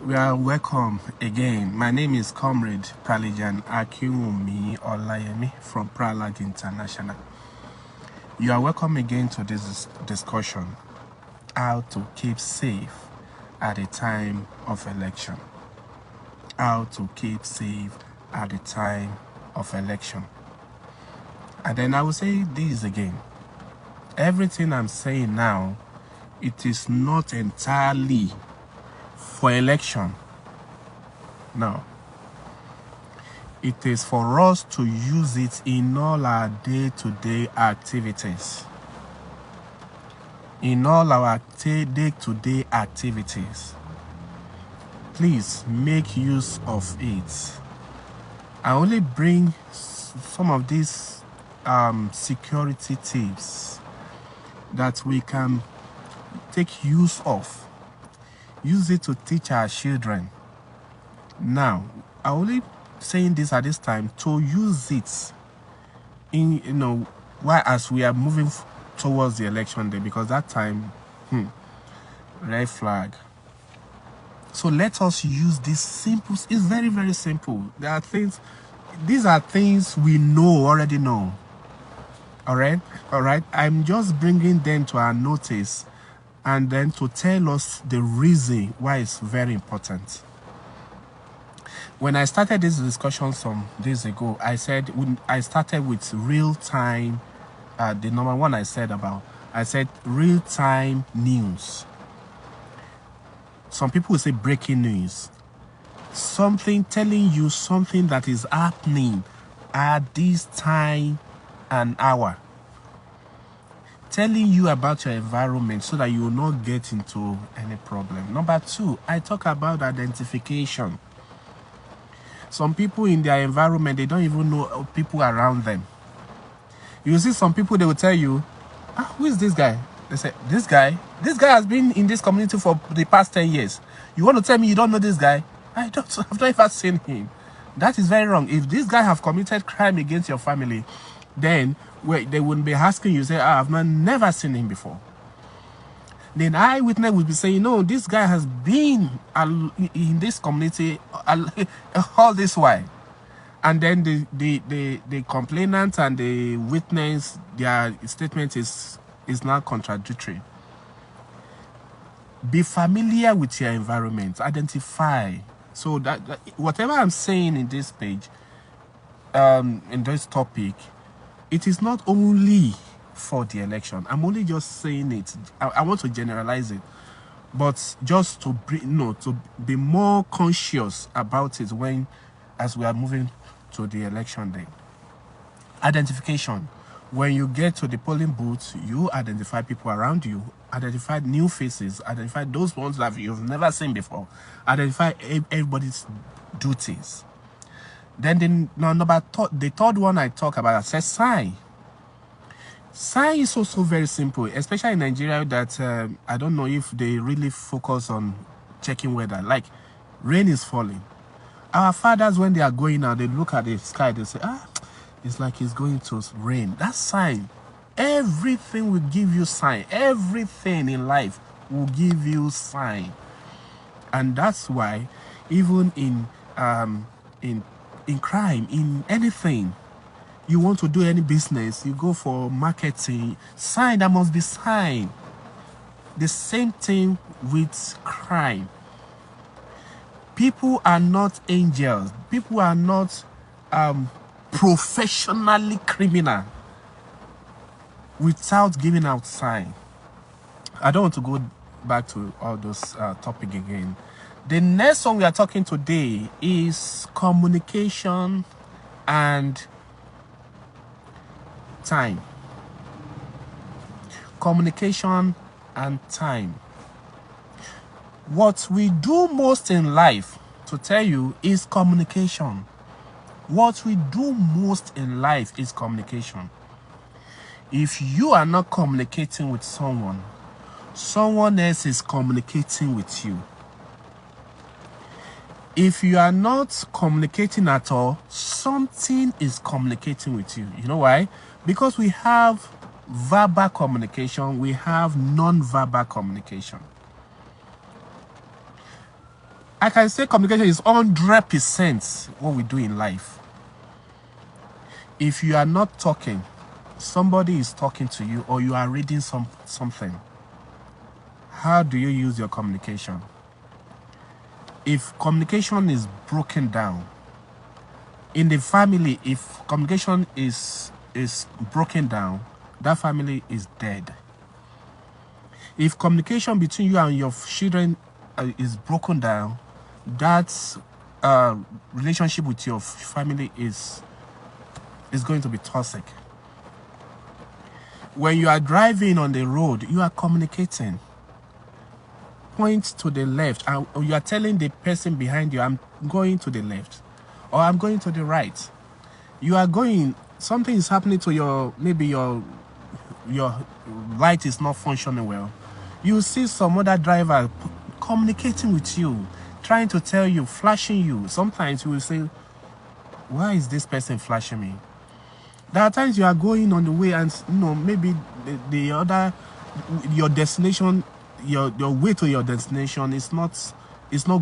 We are welcome again. My name is Comrade Palijan Akiwumi Olayemi from Pralag International. You are welcome again to this discussion, how to keep safe at the time of election. How to keep safe at the time of election. And then I will say this again. Everything I'm saying now, it is not entirely for election. No. It is for us to use it in all our day-to-day activities. In all our day-to-day activities. Please make use of it. I only bring some of these security tips that we can take use of. Use it to teach our children. Now, I'm only saying this at this time to use it in, while as we are moving towards the election day, because that time, red flag. So let us use this simple. It's very, very simple. There are things. These are things we already know. All right. I'm just bringing them to our notice, and then to tell us the reason why it's very important. When I started this discussion some days ago, I said I started with real-time. The number one I said real-time news. Some people will say breaking news. Something telling you something that is happening at this time and hour. Telling you about your environment so that you will not get into any problem. Number two, I talk about identification. Some people in their environment, they don't even know people around them. You see some people, they will tell you, who is this guy? They say, this guy has been in this community for the past 10 years. You want to tell me you don't know this guy? I've not ever seen him. That is very wrong. If this guy have committed crime against your family, then they wouldn't be asking you, say, I've never seen him before. Then eyewitness would be saying, no, this guy has been in this community all this while. And then the complainant and the witness, their statement is not contradictory. Be familiar with your environment. Identify. So that whatever I'm saying in this page, in this topic, it is not only for the election. I'm only just saying it. I want to generalize it, but just to to be more conscious about it as we are moving to the election day. Identification. When you get to the polling booth, you identify people around you, identify new faces, identify those ones that you've never seen before, identify everybody's duties. Then the third one I talk about says sign. Sign is also very simple, especially in Nigeria, that I don't know if they really focus on checking weather. Like, rain is falling. Our fathers, when they are going out, they look at the sky, they say, it's like it's going to rain. That's sign. Everything will give you sign. Everything in life will give you sign. And that's why even in crime, in anything, you want to do any business, you go for marketing, sign, that must be sign. The same thing with crime. People are not angels. People are not professionally criminal without giving out sign. I don't want to go back to all those topic again. The next one we are talking today is communication and time. Communication and time. What we do most in life, to tell you, is communication. What we do most in life is communication. If you are not communicating with someone, someone else is communicating with you. If you are not communicating at all, something is communicating with you. You know why? Because we have verbal communication, we have non-verbal communication. I can say communication is 100% what we do in life. If you are not talking, somebody is talking to you, or you are reading something. How do you use your communication? If communication is broken down in the family, if communication is broken down, that family is dead. If communication between you and your children is broken down, that relationship with your family is going to be toxic. When you are driving on the road, you are communicating. Point to the left, and you are telling the person behind you, I'm going to the left, or I'm going to the right. You are going, something is happening to your, maybe your light is not functioning well. You see some other driver communicating with you, trying to tell you, flashing you. Sometimes you will say, why is this person flashing me? There are times you are going on the way, and maybe your destination, your way to your destination is not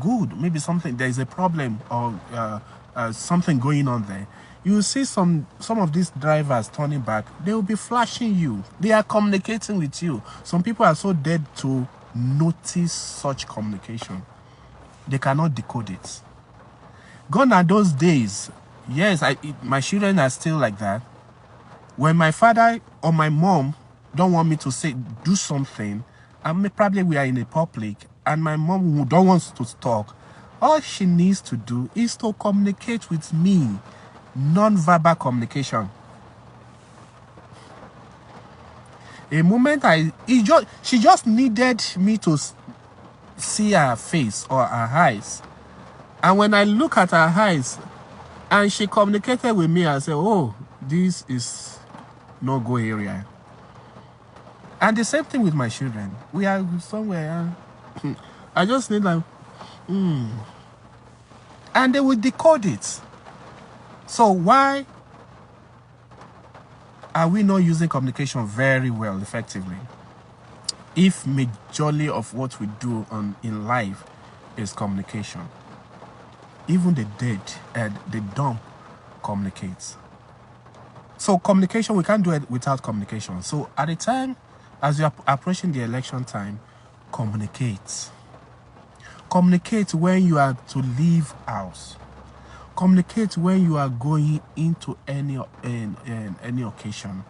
good. Maybe there is a problem, or something going on there. You see some of these drivers turning back, they will be flashing you. They are communicating with you. Some people are so dead to notice such communication. They cannot decode it. Gone are those days. Yes, my children are still like that. When my father or my mom don't want me to do something, and probably we are in a public, and my mom who don't want to talk, all she needs to do is to communicate with me. Non-verbal communication. A moment she just needed me to see her face or her eyes, and when I look at her eyes and she communicated with me, I said, oh, this is no-go area. And the same thing with my children. We are somewhere, I just need like, and they will decode it. So why are we not using communication very well, effectively, if majority of what we do in life is communication? Even the dead and the dumb communicates. So communication, we can't do it without communication. So at the time, as you are approaching the election time, communicate. Communicate when you are to leave house. Communicate when you are going into any occasion.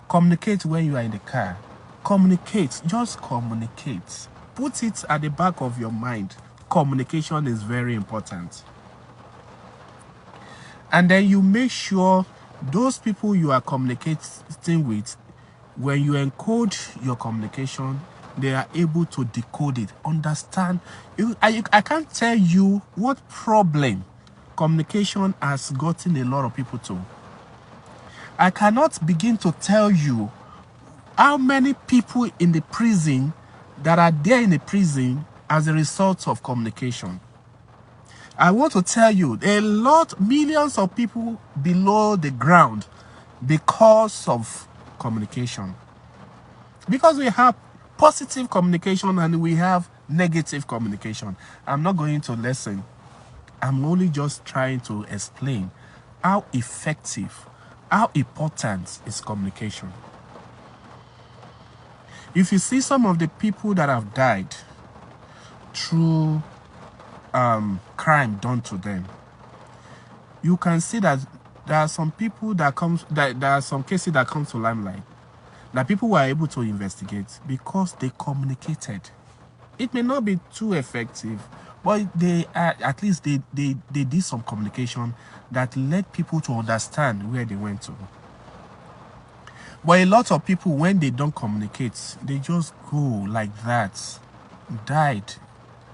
Communicate when you are in the car. Communicate. Just communicate. Put it at the back of your mind. Communication is very important. And then you make sure those people you are communicating with, when you encode your communication, they are able to decode it, understand. I can't tell you what problem communication has gotten a lot of people to. I cannot begin to tell you how many people in the prison that are there in the prison as a result of communication. I want to tell you, millions of people below the ground because of communication. Because we have positive communication and we have negative communication. I'm not going to lessen. I'm only just trying to explain how effective, how important is communication. If you see some of the people that have died through crime done to them, you can see that there are some people there are some cases that come to limelight that people were able to investigate because they communicated. It may not be too effective, but at least they did some communication that led people to understand where they went to. But a lot of people, when they don't communicate, they just go like that, died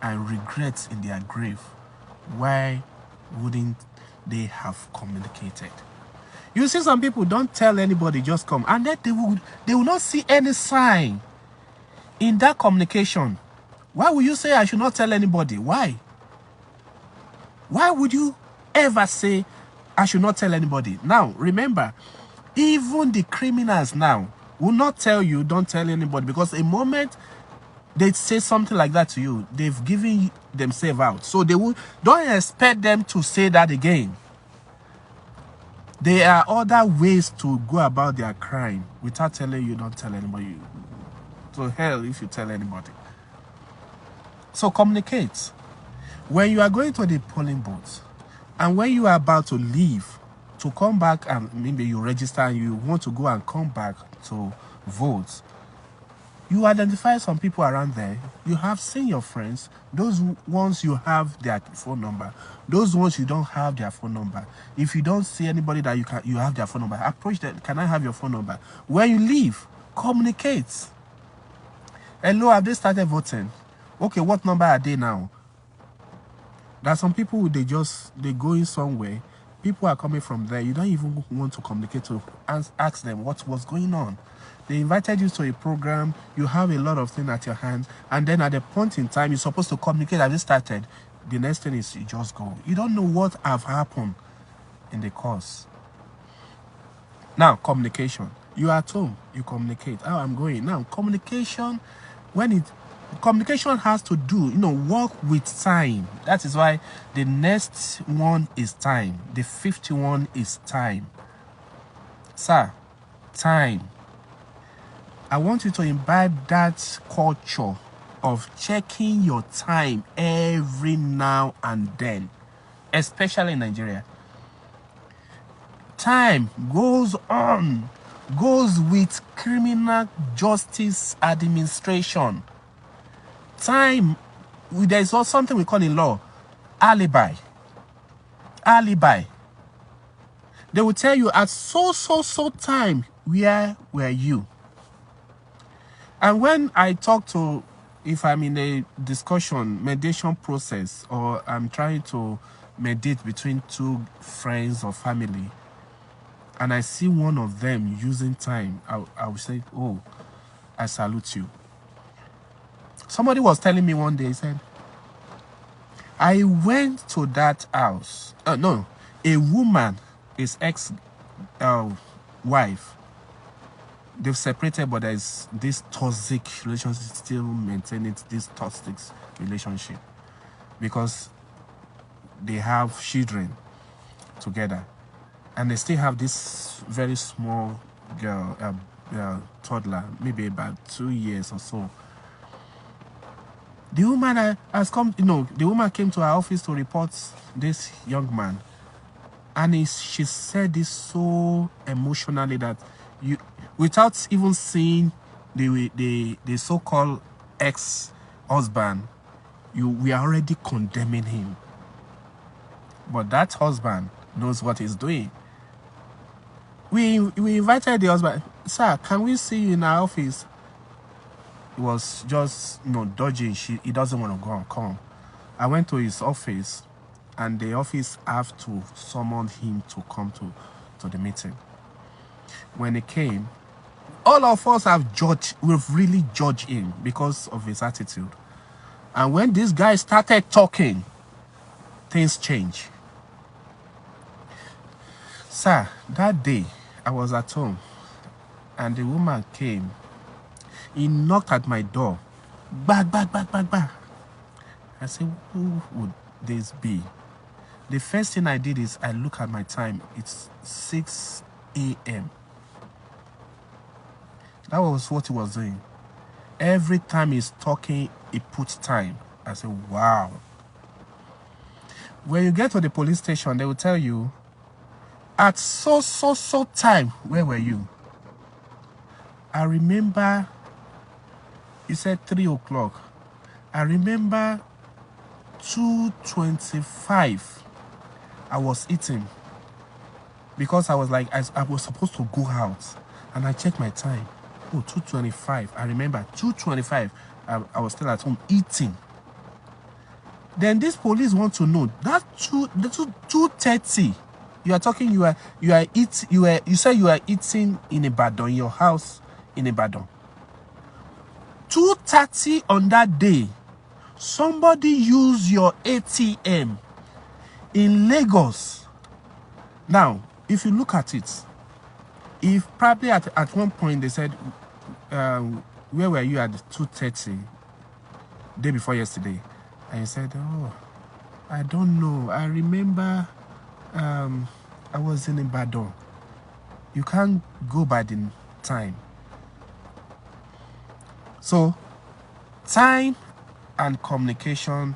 and regrets in their grave. Why wouldn't they have communicated? You see, some people don't tell anybody, just come, and then they will not see any sign in that communication. Why would you say I should not tell anybody? Why? Why would you ever say I should not tell anybody? Now, remember, even the criminals now will not tell you don't tell anybody, because a moment they say something like that to you, they've given themselves out. So they will, don't expect them to say that again. There are other ways to go about their crime without telling you. Don't tell anybody. To hell if you tell anybody. So communicate. When you are going to the polling booth and when you are about to leave to come back, and maybe you register and you want to go and come back to vote, you identify some people around there. You have seen your friends. Those ones you have their phone number. Those ones you don't have their phone number. If you don't see anybody that you have their phone number, approach them. Can I have your phone number? When you leave, communicate. Hello, have they started voting? Okay, what number are they now? There are some people, they go in somewhere. People are coming from there. You don't even want to communicate to ask them what was going on. They invited you to a program. You have a lot of things at your hands. And then at a point in time, you're supposed to communicate. Have you started? The next thing is you just go. You don't know what have happened in the course. Now, communication. You are at home. You communicate. Oh, I'm going. Now, communication, communication has to do, work with time. That is why the next one is time. The 51 is time. Sir, time. I want you to imbibe that culture of checking your time every now and then, especially in Nigeria. Time goes with criminal justice administration. Time, there is also something we call in law, alibi. Alibi. They will tell you at so time, where were you? And when I talk to, if I'm in a mediation process, or I'm trying to mediate between two friends or family, and I see one of them using time, I will say, oh, I salute you. Somebody was telling me one day, he said, I went to that house. No, a woman, his ex-wife, they've separated, but there's this toxic relationship, still maintaining this toxic relationship because they have children together, and they still have this very small girl, toddler, maybe about 2 years or so. The woman has come, the woman came to our office to report this young man, and she said this so emotionally that without even seeing the so-called ex-husband, we are already condemning him. But that husband knows what he's doing. We invited the husband. Sir, can we see you in our office? He was just, dodging. He doesn't want to go and come. I went to his office, and the office have to summon him to come to the meeting. When he came, all of us we've really judged him because of his attitude. And when this guy started talking, things changed. Sir, that day, I was at home, and the woman came. He knocked at my door. Bang, bang, bang, bang, bang. I said, who would this be? The first thing I did is I look at my time. It's 6 a.m. That was what he was doing. Every time he's talking, he puts time. I said, wow. When you get to the police station, they will tell you, at so time, where were you? I remember, you said 3 o'clock. I remember 2:25. I was eating because I was like, I was supposed to go out, and I checked my time. Oh, 2:25. I remember 2:25. I was still at home eating. Then this police want to know that 2:30. You are talking. You said you are eating in Ibadan, your house in Ibadan. 2:30 on that day, somebody used your ATM in Lagos. Now, if you look at it, if probably at one point they said, where were you at 2:30? day before yesterday, and you said, oh, I don't know. I remember I was in Ibadan. You can't go by the time. So time and communication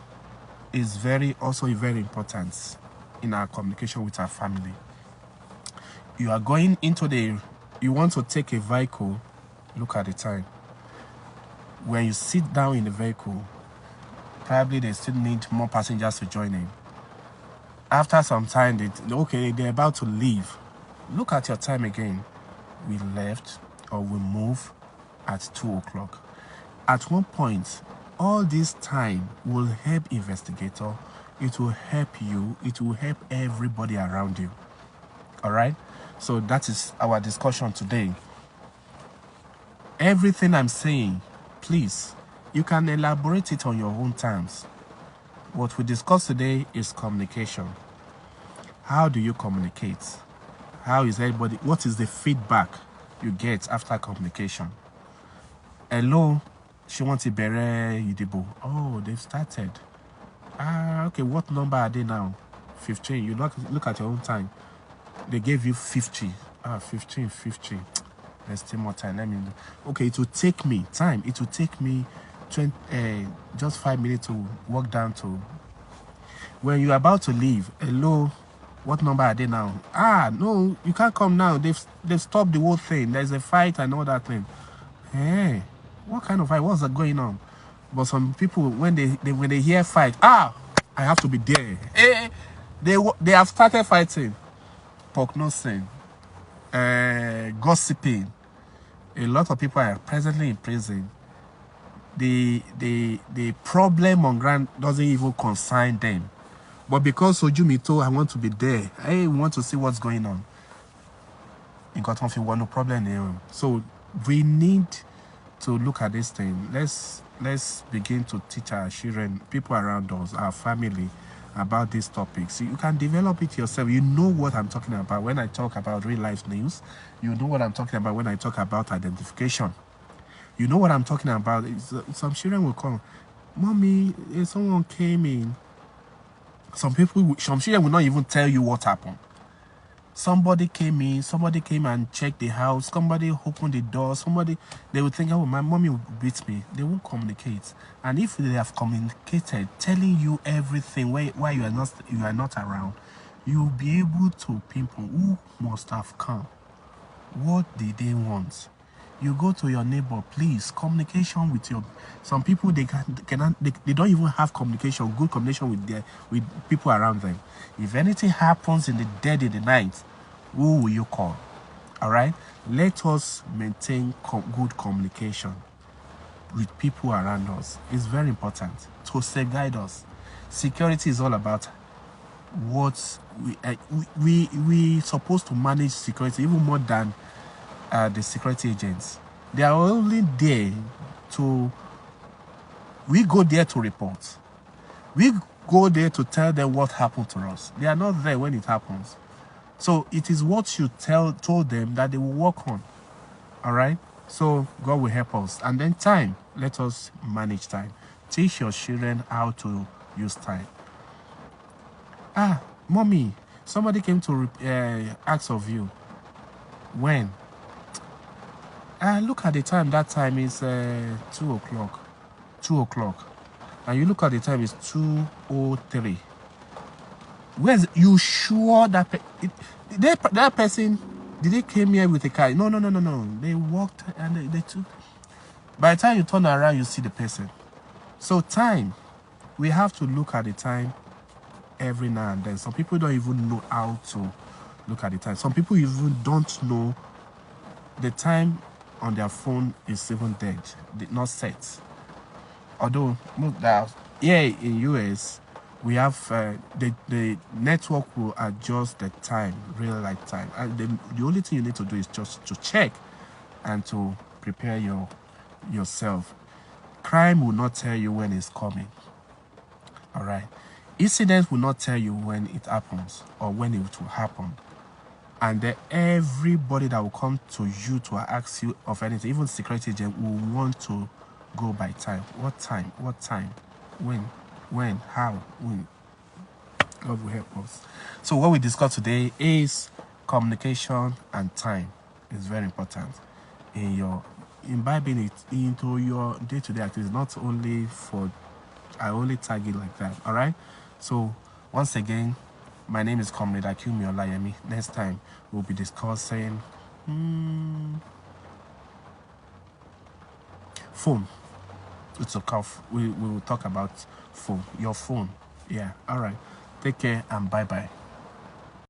is also very important in our communication with our family. You are going into you want to take a vehicle, look at the time. When you sit down in the vehicle, probably they still need more passengers to join in. After some time, they're about to leave. Look at your time again. We left or we move at 2 o'clock. At one point, all this time will help investigator. It will help you. It will help everybody around you. All right? So that is our discussion today. Everything I'm saying, please, you can elaborate it on your own terms. What we discuss today is communication. How do you communicate? How is everybody? What is the feedback you get after communication? Hello, she wants to bere Idibo. Oh, they've started. Okay, what number are they now? 15. You look at your own time. They gave you 50. 15, 50. There's still more time. Let me. Okay, it will take me time. It will take me 20, just 5 minutes to walk down to. When you're about to leave, hello, what number are they now? No, you can't come now. They've stopped the whole thing. There's a fight and all that thing. Hey, what kind of fight? What's that going on? But some people, when they hear fight, I have to be there. Hey, they have started fighting, prognosing, gossiping. A lot of people are presently in prison. The problem on ground doesn't even concern them. But because Ojumito, I want to be there. I want to see what's going on. You got no problem here. So we need to look at this thing. Let's begin to teach our children, people around us, our family, about these topics. You can develop it yourself. You know what I'm talking about when I talk about real life news. You know what I'm talking about when I talk about identification. You know what I'm talking about. Some children will come, Mommy, someone came in. Some children will not even tell you what happened. Somebody came in, somebody came and checked the house, somebody opened the door, they would think, oh, my mommy will beat me. They won't communicate. And if they have communicated, telling you everything why you are not around, you'll be able to pinpoint who must have come. What did they want? You go to your neighbor, please. Communication with some people, they don't even have communication, good communication with people around them. If anything happens in the dead of the night, who will you call? All right. Let us maintain good communication with people around us. It's very important to safeguard us. Security is all about what we supposed to manage security even more than the security agents. They are only there we go there to report. We go there to tell them what happened to us. They are not there when it happens. So it is what you told them that they will work on. All right? So God will help us. And then time. Let us manage time. Teach your children how to use time. Mommy, somebody came to ask of you. When? Look at the time. That time is 2 o'clock. 2 o'clock. And you look at the time, it's 2:03. Where's you sure that that person, did they came here with a car? No. They walked and they took. By the time you turn around, you see the person. So time, we have to look at the time every now and then. Some people don't even know how to look at the time. Some people even don't know the time on their phone is even dead, not set. Although here in US, we have the network will adjust the time, real life time. And the only thing you need to do is just to check and to prepare yourself. Crime will not tell you when it's coming. All right. Incidents will not tell you when it happens or when it will happen. And everybody that will come to you to ask you of anything, even security agent, will want to go by time. What time? What time? When? How? When? God will help us. So what we discussed today is communication and time. It's very important in your imbibing it into your day-to-day activities. Not only for, I only tag it like that. All right. So once again, my name is Comrade Akumi Olayemi. Next time we'll be discussing phone. It's a cough. We will talk about phone. Your phone. Yeah. All right. Take care and bye-bye.